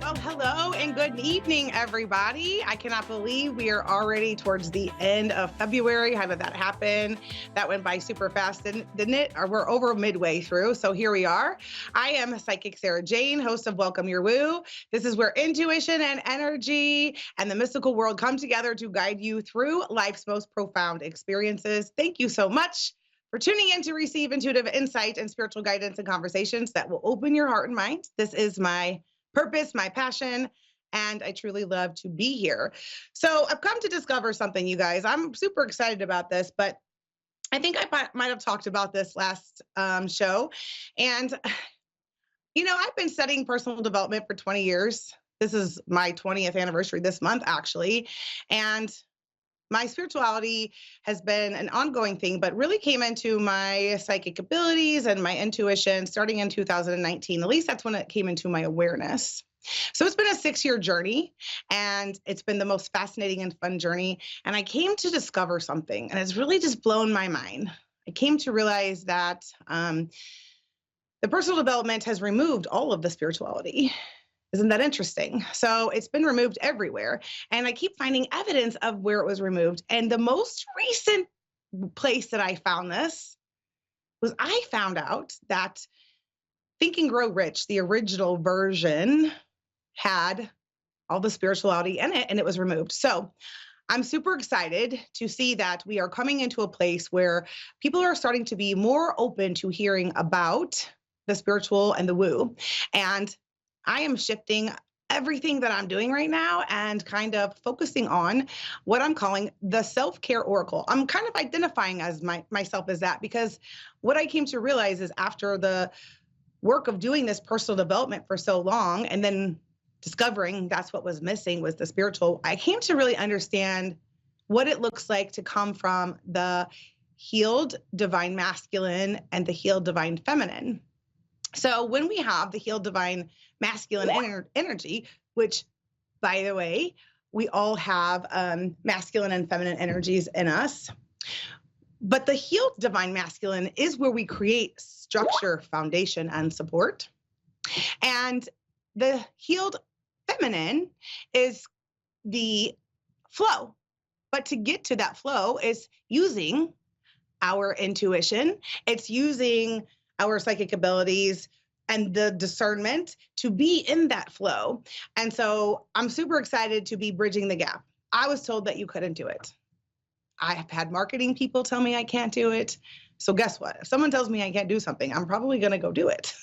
Well, hello and good evening, everybody. I cannot believe we are already towards the end of February. How did that happen? That went by super fast, didn't it? Or we're over midway through. So here we are. I am Psychic Sarah Jane, host of Welcome Your Woo. This is where intuition and energy and the mystical world come together to guide you through life's most profound experiences. Thank you so much for tuning in to receive intuitive insight and spiritual guidance and conversations that will open your heart and mind. This is my purpose, my passion, and I truly love to be here. So I've come to discover something, you guys. I'm super excited about this, but I think I might have talked about this last show. And, I've been studying personal development for 20 years. This is my 20th anniversary this month, actually. And my spirituality has been an ongoing thing, but really came into my psychic abilities and my intuition starting in 2019. At least that's when it came into my awareness. So it's been a 6-year journey, and it's been the most fascinating and fun journey. And I came to discover something, and it's really just blown my mind. I came to realize that the personal development has removed all of the spirituality. Isn't that interesting? So it's been removed everywhere. And I keep finding evidence of where it was removed. And the most recent place that I found this was I found out that Think and Grow Rich, the original version, had all the spirituality in it and it was removed. So I'm super excited to see that we are coming into a place where people are starting to be more open to hearing about the spiritual and the woo. And I am shifting everything that I'm doing right now and kind of focusing on what I'm calling the self-care oracle. I'm kind of identifying as myself as that because what I came to realize is after the work of doing this personal development for so long and then discovering that's what was missing was the spiritual, I came to really understand what it looks like to come from the healed divine masculine and the healed divine feminine. So when we have the healed divine masculine energy, which, by the way, we all have masculine and feminine energies in us. But the healed divine masculine is where we create structure, foundation, and support. And the healed feminine is the flow. But to get to that flow is using our intuition. It's using our psychic abilities and the discernment to be in that flow. And so I'm super excited to be bridging the gap. I was told that you couldn't do it. I have had marketing people tell me I can't do it. So guess what? If someone tells me I can't do something, I'm probably going to go do it.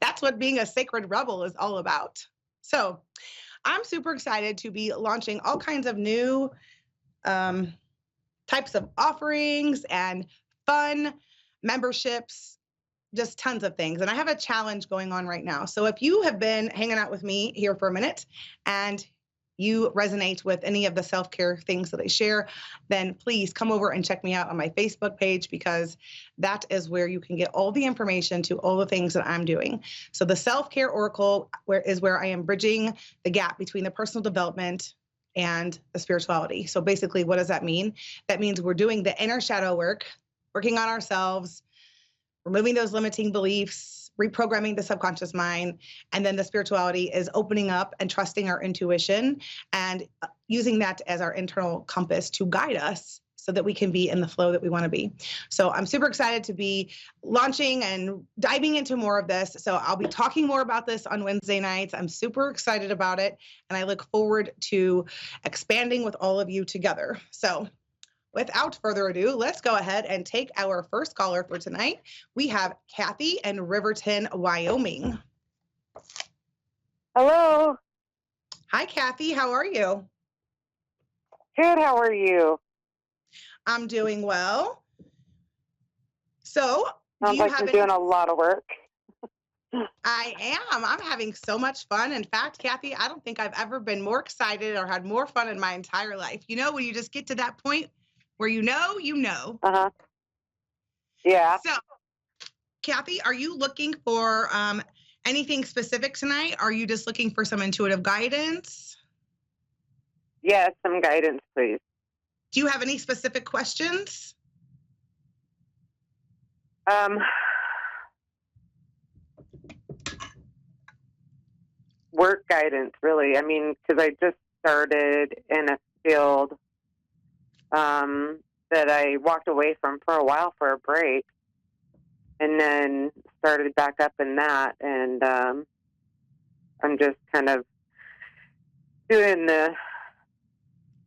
That's what being a sacred rebel is all about. So I'm super excited to be launching all kinds of new types of offerings and fun memberships, just tons of things. And I have a challenge going on right now. So if you have been hanging out with me here for a minute and you resonate with any of the self-care things that I share, then please come over and check me out on my Facebook page because that is where you can get all the information to all the things that I'm doing. So the Self-Care Oracle is where I am bridging the gap between the personal development and the spirituality. So basically, what does that mean? That means we're doing the inner shadow work, working on ourselves, removing those limiting beliefs, reprogramming the subconscious mind, and then the spirituality is opening up and trusting our intuition and using that as our internal compass to guide us so that we can be in the flow that we want to be. So I'm super excited to be launching and diving into more of this. So I'll be talking more about this on Wednesday nights. I'm super excited about it, and I look forward to expanding with all of you together. So without further ado, let's go ahead and take our first caller for tonight. We have Kathy in Riverton, Wyoming. Hello. Hi, Kathy. How are you? Good. How are you? I'm doing well. So, Sounds like you're doing a lot of work. I am. I'm having so much fun. In fact, Kathy, I don't think I've ever been more excited or had more fun in my entire life. You know, when you just get to that point where you know. Uh-huh. Yeah. So, Kathy, are you looking for anything specific tonight? Are you just looking for some intuitive guidance? Yes, some guidance, please. Do you have any specific questions? work guidance, really. I mean, because I just started in a field that I walked away from for a while for a break, and then started back up in that, and I'm just kind of doing the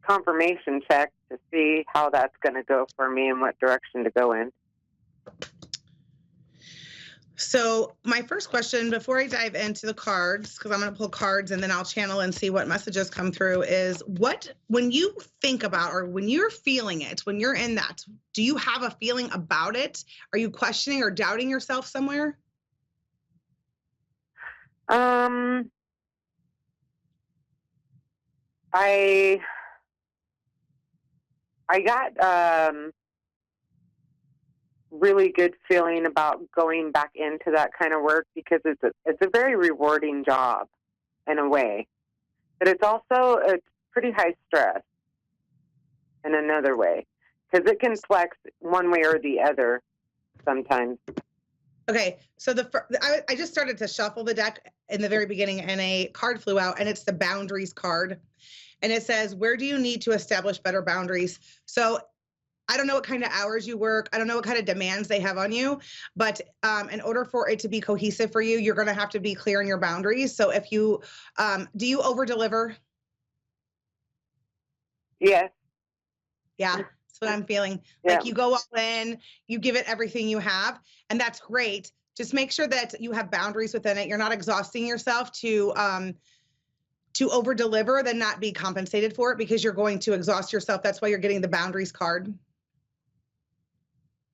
confirmation check to see how that's going to go for me and what direction to go in. So my first question before I dive into the cards, because I'm going to pull cards and then I'll channel and see what messages come through, is when you think about, or when you're feeling it, when you're in that, do you have a feeling about it? Are you questioning or doubting yourself somewhere? I got really good feeling about going back into that kind of work because it's a very rewarding job in a way, but it's pretty high stress in another way because it can flex one way or the other sometimes. Okay, so I just started to shuffle the deck in the very beginning, and a card flew out, and it's the boundaries card, and it says, "Where do you need to establish better boundaries?" So I don't know what kind of hours you work. I don't know what kind of demands they have on you, but in order for it to be cohesive for you, you're going to have to be clear on your boundaries. So if you, do you over deliver? Yes. Yeah, that's what I'm feeling. Yeah. Like you go all in, you give it everything you have, and that's great. Just make sure that you have boundaries within it. You're not exhausting yourself to over deliver, then not be compensated for it because you're going to exhaust yourself. That's why you're getting the boundaries card.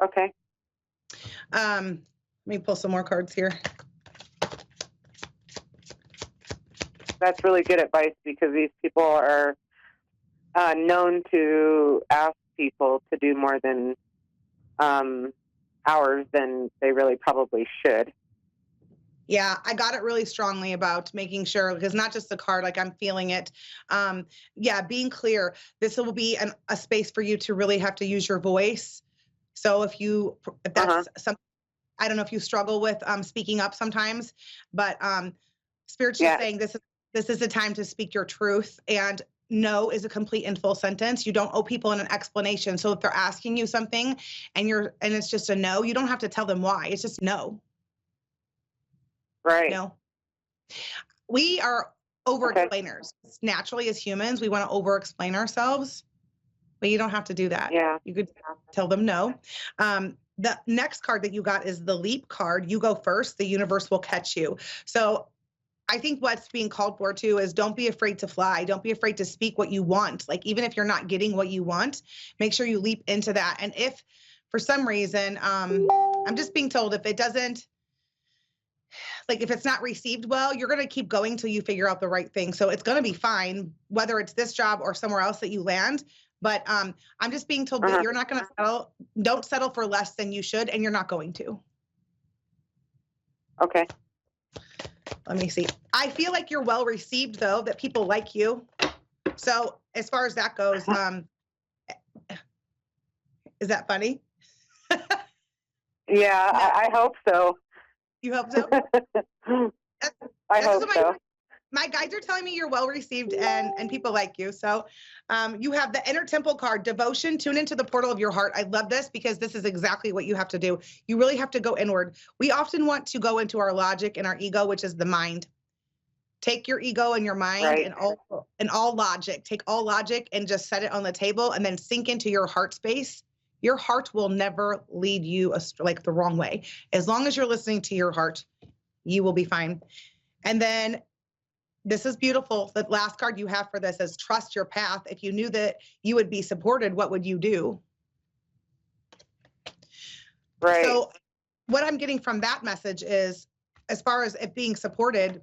Okay. Let me pull some more cards here. That's really good advice because these people are known to ask people to do more than hours than they really probably should. Yeah, I got it really strongly about making sure, because not just the card, like I'm feeling it. Yeah, being clear. This will be a space for you to really have to use your voice. So if that's something, I don't know if you struggle with speaking up sometimes, but Spirit's just saying this is the time to speak your truth, and no is a complete and full sentence. You don't owe people an explanation. So if they're asking you something and it's just a no, you don't have to tell them why. It's just no. Right. No. We are over explainers. Naturally, as humans, we want to over explain ourselves, but you don't have to do that. Yeah. You could tell them no. The next card that you got is the leap card. You go first, the universe will catch you. So I think what's being called for too is don't be afraid to fly. Don't be afraid to speak what you want. Like, even if you're not getting what you want, make sure you leap into that. And if for some reason, I'm just being told if it doesn't, like if it's not received well, you're going to keep going till you figure out the right thing. So it's going to be fine, whether it's this job or somewhere else that you land. But I'm just being told that you're not going to settle. Don't settle for less than you should, and you're not going to. Okay. Let me see. I feel like you're well received, though, that people like you. So as far as that goes, is that funny? Yeah, I hope so. You hope so? I hope so. My guides are telling me you're well received and people like you. So you have the Inner Temple card, Devotion, tune into the portal of your heart. I love this because this is exactly what you have to do. You really have to go inward. We often want to go into our logic and our ego, which is the mind. Take your ego and your mind and all logic. Take all logic and just set it on the table and then sink into your heart space. Your heart will never lead you like the wrong way. As long as you're listening to your heart, you will be fine. And then this is beautiful. The last card you have for this is Trust Your Path. If you knew that you would be supported, what would you do? Right. So what I'm getting from that message is, as far as it being supported,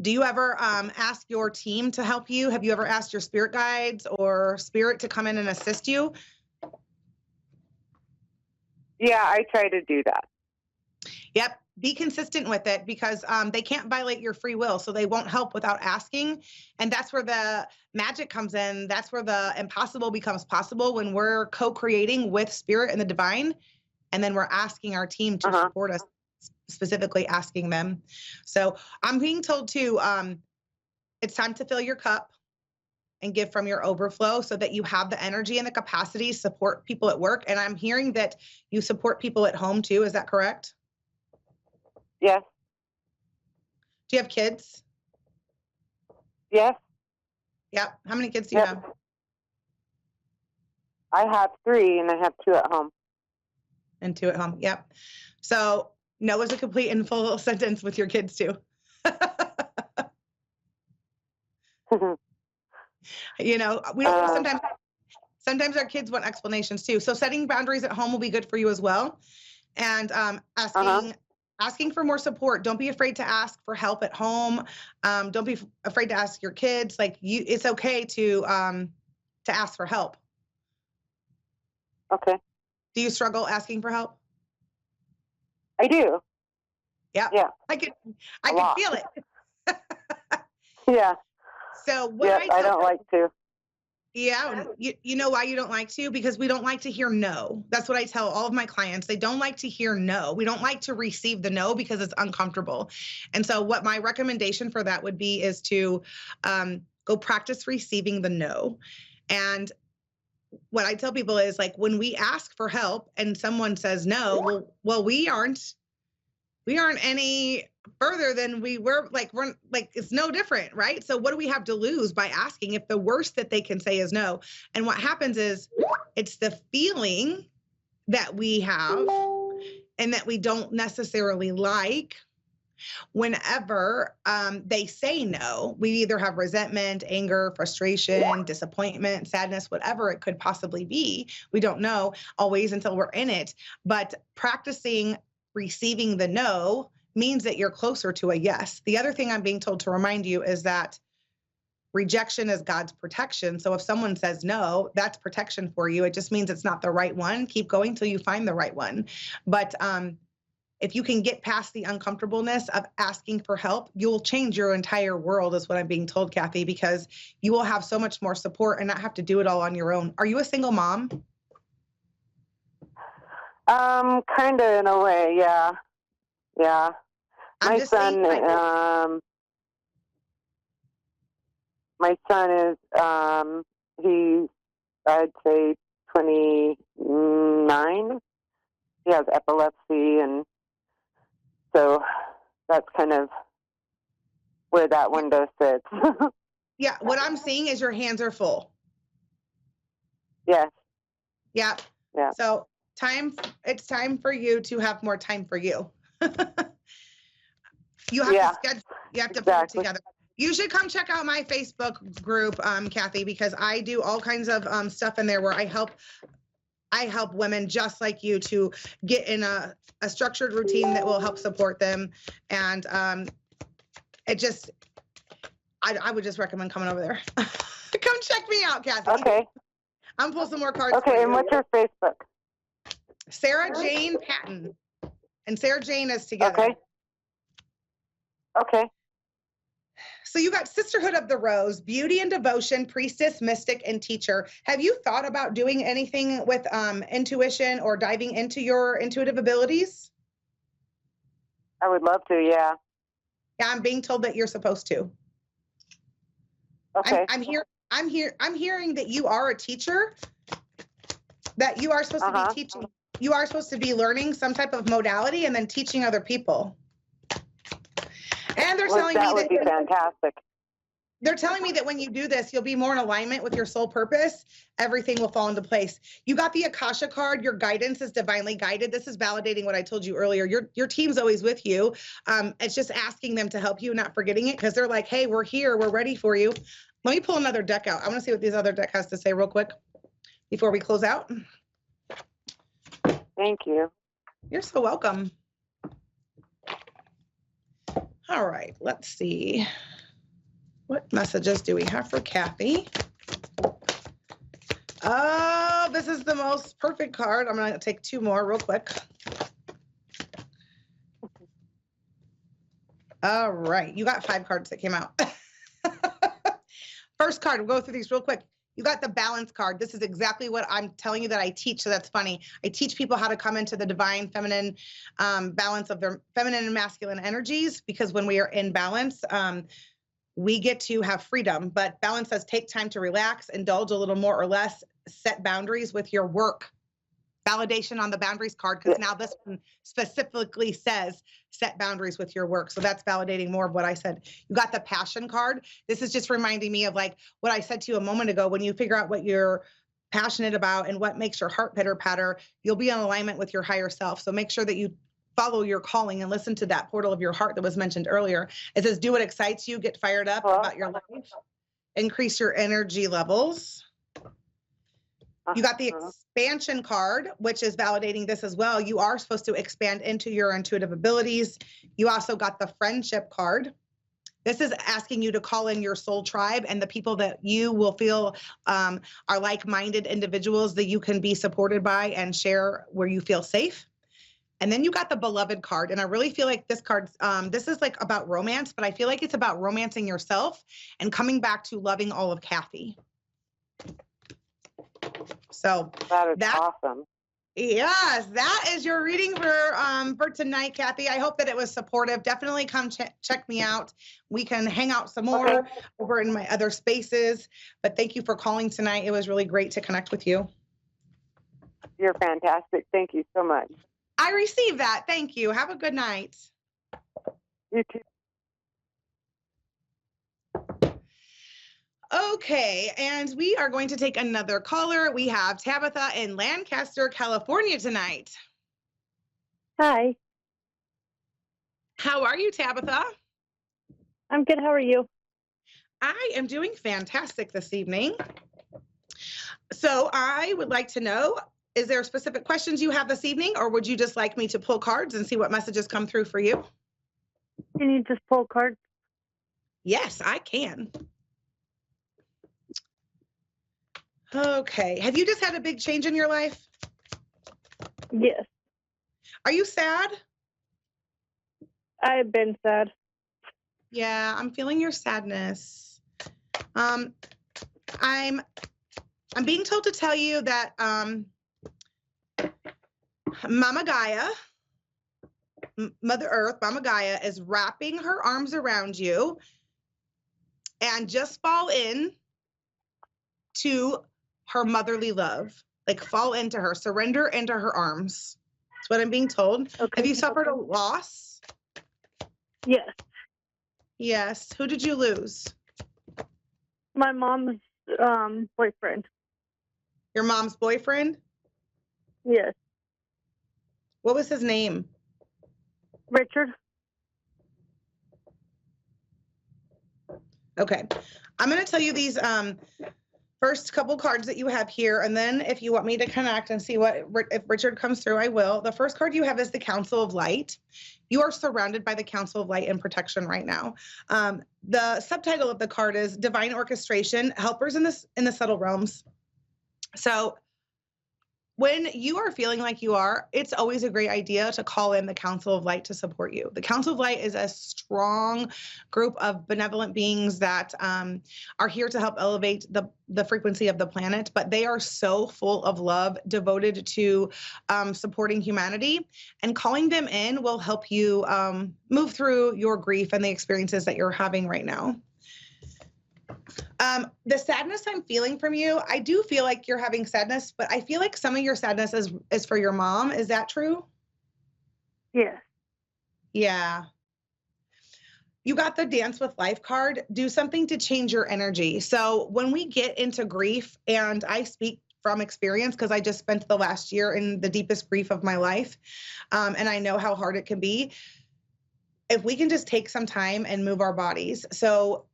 do you ever ask your team to help you? Have you ever asked your spirit guides or spirit to come in and assist you? Yeah, I try to do that. Yep. Be consistent with it because they can't violate your free will. So they won't help without asking. And that's where the magic comes in. That's where the impossible becomes possible, when we're co-creating with spirit and the divine. And then we're asking our team to support us. specifically asking them. So I'm being told to, it's time to fill your cup and give from your overflow so that you have the energy and the capacity to support people at work. And I'm hearing that you support people at home too. Is that correct? Yes. Do you have kids? Yes. Yep. How many kids do you have? I have 3 and I have 2 at home. And 2 at home. Yep. So no is a complete and full sentence with your kids too. You know, we don't sometimes our kids want explanations too. So setting boundaries at home will be good for you as well. And asking for more support. Don't be afraid to ask for help at home. Don't be afraid to ask your kids. Like it's okay to ask for help. Okay. Do you struggle asking for help? I do. Yeah. Yeah. I can feel it. Yeah. So what yeah, I don't like to. Yeah. You know why you don't like to? Because we don't like to hear no. That's what I tell all of my clients. They don't like to hear no. We don't like to receive the no because it's uncomfortable. And so what my recommendation for that would be is to go practice receiving the no. And what I tell people is like, when we ask for help and someone says no, well, we aren't any further than we're like, it's no different, right? So what do we have to lose by asking if the worst that they can say is no? And what happens is it's the feeling that we have and that we don't necessarily like. Whenever they say no, we either have resentment, anger, frustration, disappointment, sadness, whatever it could possibly be. We don't know always until we're in it. But practicing receiving the no means that you're closer to a yes. The other thing I'm being told to remind you is that rejection is God's protection. So if someone says no, that's protection for you. It just means it's not the right one. Keep going till you find the right one. But if you can get past the uncomfortableness of asking for help, you'll change your entire world, is what I'm being told, Kathy, because you will have so much more support and not have to do it all on your own. Are you a single mom? Kind of in a way, yeah. Yeah. My son is, he's, I'd say 29. He has epilepsy, and so that's kind of where that window sits. Yeah, what I'm seeing is your hands are full. Yes. Yeah. Yeah. So it's time for you to have more time for you. You have to schedule, you have to put it together. You should come check out my Facebook group, Kathy, because I do all kinds of stuff in there where I help women just like you to get in a structured routine that will help support them. And I would just recommend coming over there. Come check me out, Kathy. Okay. I'm pulling some more cards. Okay, and what's your Facebook? Sarah Jane Patton. And Sarah Jane is together. Okay. Okay. So you got Sisterhood of the Rose, Beauty and Devotion, Priestess, Mystic, and Teacher. Have you thought about doing anything with intuition or diving into your intuitive abilities? I would love to, yeah. Yeah, I'm being told that you're supposed to. Okay. I'm hearing that you are a teacher, that you are supposed to be teaching. You are supposed to be learning some type of modality and then teaching other people. And they're telling me that would be fantastic. They're telling me that when you do this, you'll be more in alignment with your soul purpose. Everything will fall into place. You got the Akasha card. Your guidance is divinely guided. This is validating what I told you earlier. Your team's always with you. It's just asking them to help you, not forgetting it, because they're like, hey, we're here. We're ready for you. Let me pull another deck out. I want to see what this other deck has to say real quick before we close out. Thank you. You're so welcome. All right, let's see. What messages do we have for Kathy? Oh, this is the most perfect card. I'm going to take 2 more real quick. All right, you got 5 cards that came out. First card, we'll go through these real quick. You got the balance card. This is exactly what I'm telling you that I teach. So that's funny. I teach people how to come into the divine feminine balance of their feminine and masculine energies, because when we are in balance, we get to have freedom. But balance says take time to relax, indulge a little more or less, set boundaries with your work. Validation on the boundaries card, because now this one specifically says set boundaries with your work. So that's validating more of what I said. You got the passion card. This is just reminding me of like what I said to you a moment ago. When you figure out what you're passionate about and what makes your heart pitter patter, you'll be in alignment with your higher self. So make sure that you follow your calling and listen to that portal of your heart that was mentioned earlier. It says, do what excites you, get fired up about your life, increase your energy levels. You got the expansion card, which is validating this as well. You are supposed to expand into your intuitive abilities. You also got the friendship card. This is asking you to call in your soul tribe and the people that you will feel are like-minded individuals that you can be supported by and share where you feel safe. And then you got the beloved card. And I really feel like this card, this is like about romance, but I feel like it's about romancing yourself and coming back to loving all of Kathy. So that's awesome. Yes, that is your reading for tonight, Kathy. I hope that it was supportive. Definitely come check me out. We can hang out some more over in my other spaces. But thank you for calling tonight. It was really great to connect with you. You're fantastic. Thank you so much. I received that. Thank you. Have a good night. You too. Okay, and we are going to take another caller. We have Tabitha in Lancaster, California tonight. Hi. How are you, Tabitha? I'm good. How are you? I am doing fantastic this evening. So I would like to know, is there specific questions you have this evening, or would you just like me to pull cards and see what messages come through for you? Can you just pull cards? Yes, I can. Okay. Have you just had a big change in your life? Yes. Are you sad? I've been sad. Yeah, I'm feeling your sadness. I'm being told to tell you that Mama Gaia, Mother Earth, Mama Gaia is wrapping her arms around you, and just fall in to her motherly love. Like fall into her, surrender into her arms. That's what I'm being told. Okay. Have you suffered a loss? Yes. Yes. Who did you lose? My mom's boyfriend. Your mom's boyfriend? Yes. What was his name? Richard. Okay. I'm going to tell you these first couple cards that you have here, and then if you want me to connect and see if Richard comes through, I will. The first card you have is the Council of Light. You are surrounded by the Council of Light and protection right now. The subtitle of the card is Divine Orchestration, Helpers in the Subtle Realms. So when you are feeling like you are, it's always a great idea to call in the Council of Light to support you. The Council of Light is a strong group of benevolent beings that are here to help elevate the frequency of the planet, but they are so full of love, devoted to supporting humanity, and calling them in will help you move through your grief and the experiences that you're having right now. The sadness I'm feeling from you, I do feel like you're having sadness, but I feel like some of your sadness is for your mom. Is that true? Yes. Yeah. You got the Dance with Life card. Do something to change your energy. So when we get into grief, and I speak from experience because I just spent the last year in the deepest grief of my life, and I know how hard it can be, if we can just take some time and move our bodies. So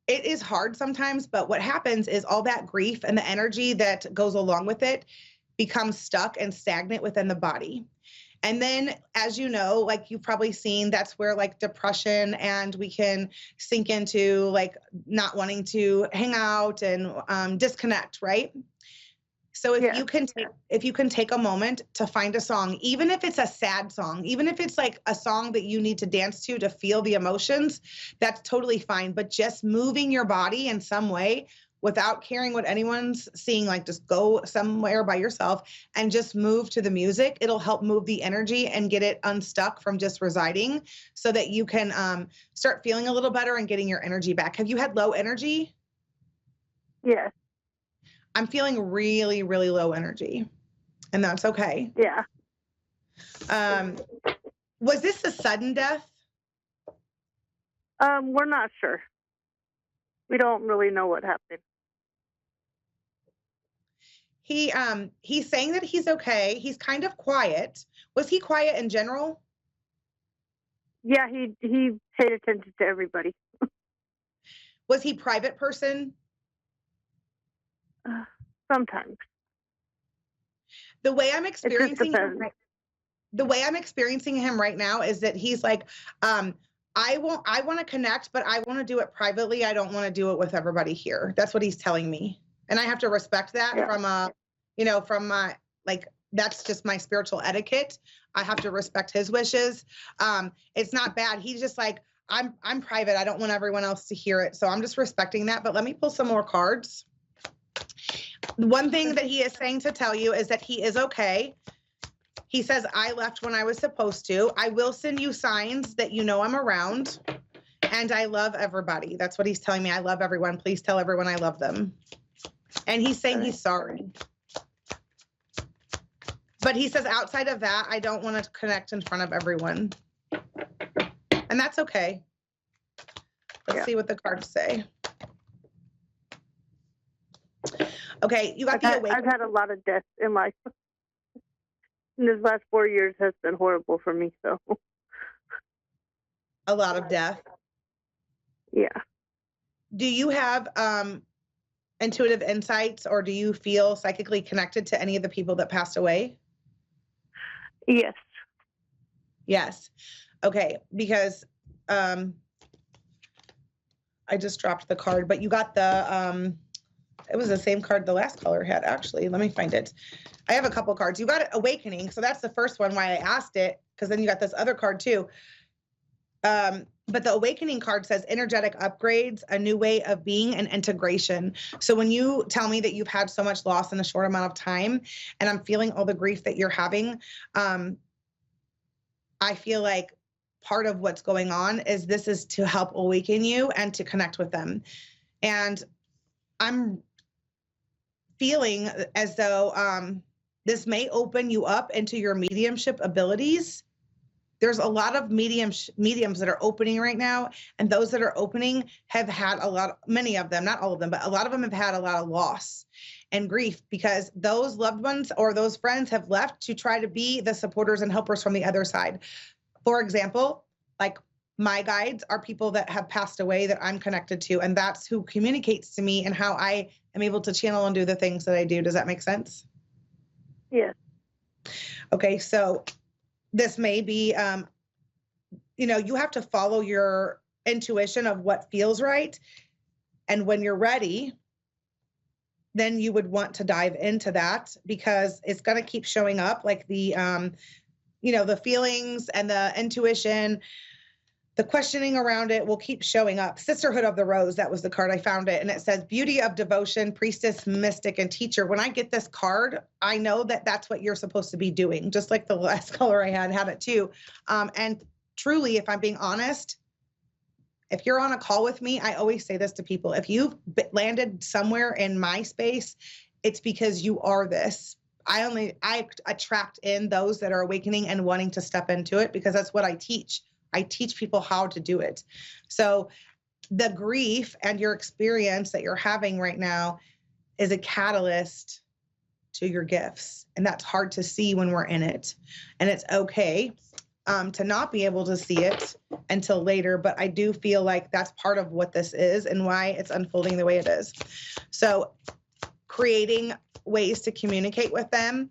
it is hard sometimes, but what happens is all that grief and the energy that goes along with it becomes stuck and stagnant within the body. And then, as you know, like you've probably seen, that's where like depression, and we can sink into like not wanting to hang out and disconnect, right? So if you can take a moment to find a song, even if it's a sad song, even if it's like a song that you need to dance to feel the emotions, that's totally fine. But just moving your body in some way without caring what anyone's seeing, like just go somewhere by yourself and just move to the music. It'll help move the energy and get it unstuck from just residing so that you can start feeling a little better and getting your energy back. Have you had low energy? Yes. I'm feeling really, really low energy, and that's okay. Yeah. Was this a sudden death? We're not sure. We don't really know what happened. He's saying that he's okay. He's kind of quiet. Was he quiet in general? Yeah, he paid attention to everybody. Was he private person? Sometimes. The way I'm It just experiencing him, depends. the way I'm experiencing him right now is that he's like, I want to connect, but I want to do it privately. I don't want to do it with everybody here. That's what he's telling me. And I have to respect that Yeah. from my, like, that's just my spiritual etiquette. I have to respect his wishes. It's not bad. He's just like, I'm private. I don't want everyone else to hear it. So I'm just respecting that. But let me pull some more cards. One thing that he is saying to tell you is that he is okay. He says, I left when I was supposed to. I will send you signs that you know I'm around. And I love everybody. That's what he's telling me. I love everyone. Please tell everyone I love them. And he's saying he's sorry. But he says, outside of that, I don't want to connect in front of everyone. And that's okay. Let's see what the cards say. Okay, you got the awakening. I've had a lot of deaths in life. And this last 4 years has been horrible for me, so. A lot of death. Yeah. Do you have intuitive insights, or do you feel psychically connected to any of the people that passed away? Yes. Yes. Okay, because I just dropped the card, but you got the it was the same card the last caller had, actually. Let me find it. I have a couple cards. You got awakening, so that's the first one why I asked it, because then you got this other card too. But the awakening card says energetic upgrades, a new way of being, and integration. So when you tell me that you've had so much loss in a short amount of time, and I'm feeling all the grief that you're having, I feel like part of what's going on is this is to help awaken you and to connect with them. And I'm feeling as though this may open you up into your mediumship abilities. There's a lot of mediums that are opening right now, and those that are opening have had many of them, not all of them, but a lot of them have had a lot of loss and grief because those loved ones or those friends have left to try to be the supporters and helpers from the other side. For example, like my guides are people that have passed away that I'm connected to, and that's who communicates to me and how I am able to channel and do the things that I do. Does that make sense? Yes. Okay, so this may be, you have to follow your intuition of what feels right. And when you're ready, then you would want to dive into that because it's going to keep showing up, like the feelings and the intuition. The questioning around it will keep showing up. Sisterhood of the Rose, that was the card. I found it. And it says beauty of devotion, priestess, mystic, and teacher. When I get this card, I know that that's what you're supposed to be doing. Just like the last color I had it too. And truly, if I'm being honest, if you're on a call with me, I always say this to people. If you've landed somewhere in my space, it's because you are this. I attract in those that are awakening and wanting to step into it because that's what I teach. I teach people how to do it. So the grief and your experience that you're having right now is a catalyst to your gifts. And that's hard to see when we're in it. And it's okay to not be able to see it until later. But I do feel like that's part of what this is and why it's unfolding the way it is. So creating ways to communicate with them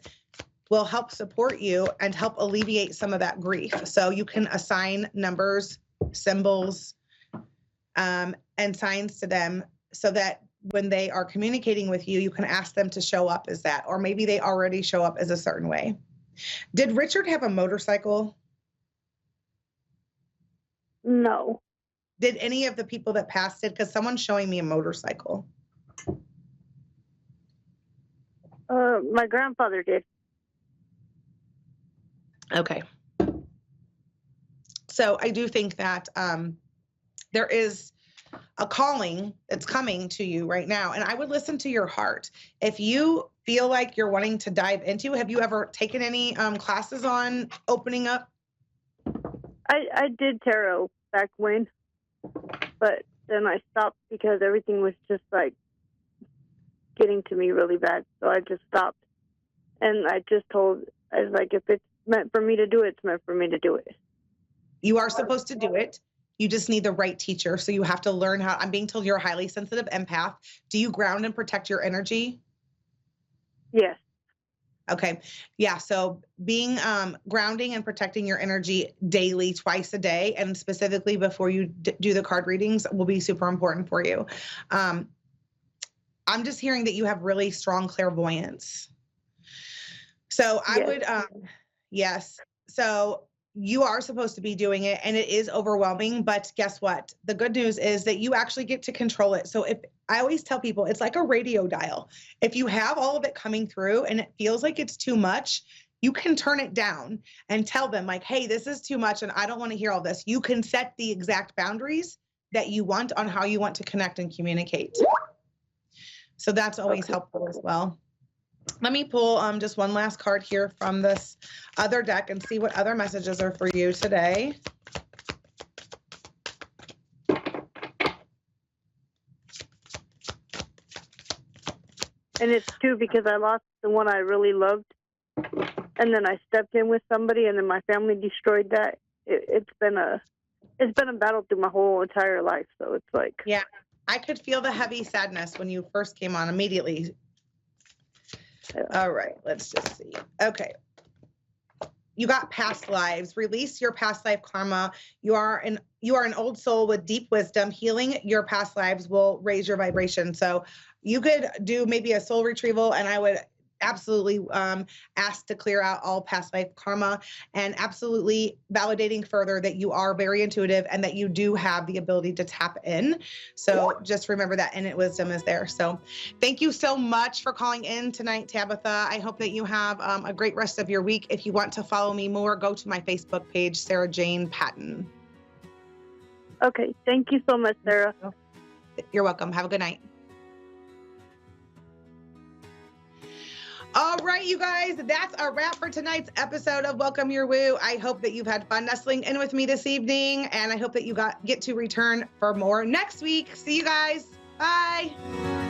will help support you and help alleviate some of that grief. So you can assign numbers, symbols, and signs to them so that when they are communicating with you, you can ask them to show up as that, or maybe they already show up as a certain way. Did Richard have a motorcycle? No. Did any of the people that passed it? Because someone's showing me a motorcycle. My grandfather did. Okay. So I do think that there is a calling that's coming to you right now. And I would listen to your heart. If you feel like you're wanting to dive into, have you ever taken any classes on opening up? I did tarot back when, but then I stopped because everything was just like getting to me really bad. So I just stopped. And I was like, if it's meant for me to do it, it's meant for me to do it. You are supposed to do it. You just need the right teacher. So you have to learn how. I'm being told you're a highly sensitive empath. Do you ground and protect your energy? Yes. Okay. Yeah. So being grounding and protecting your energy daily, twice a day, and specifically before you do the card readings will be super important for you. I'm just hearing that you have really strong clairvoyance. So I would, yes. So you are supposed to be doing it and it is overwhelming, but guess what? The good news is that you actually get to control it. So if I always tell people it's like a radio dial. If you have all of it coming through and it feels like it's too much, you can turn it down and tell them like, hey, this is too much and I don't want to hear all this. You can set the exact boundaries that you want on how you want to connect and communicate. So that's always helpful as well. Let me pull just one last card here from this other deck and see what other messages are for you today. And it's too because I lost the one I really loved, and then I stepped in with somebody, and then my family destroyed that. It's been a battle through my whole entire life. So it's like, yeah, I could feel the heavy sadness when you first came on immediately. All right, let's just see. Okay. You got past lives. Release your past life karma. You are an old soul with deep wisdom. Healing your past lives will raise your vibration. So you could do maybe a soul retrieval, and I would absolutely ask to clear out all past life karma, and absolutely validating further that you are very intuitive and that you do have the ability to tap in. So just remember that innate wisdom is there. So thank you so much for calling in tonight, Tabitha. I hope that you have a great rest of your week. If you want to follow me more, go to my Facebook page, Sarah Jane Patton. Okay. Thank you so much, Sarah. You're welcome. Have a good night. All right, you guys, that's a wrap for tonight's episode of Welcome Your Woo. I hope that you've had fun nestling in with me this evening, and I hope that you get to return for more next week. See you guys. Bye.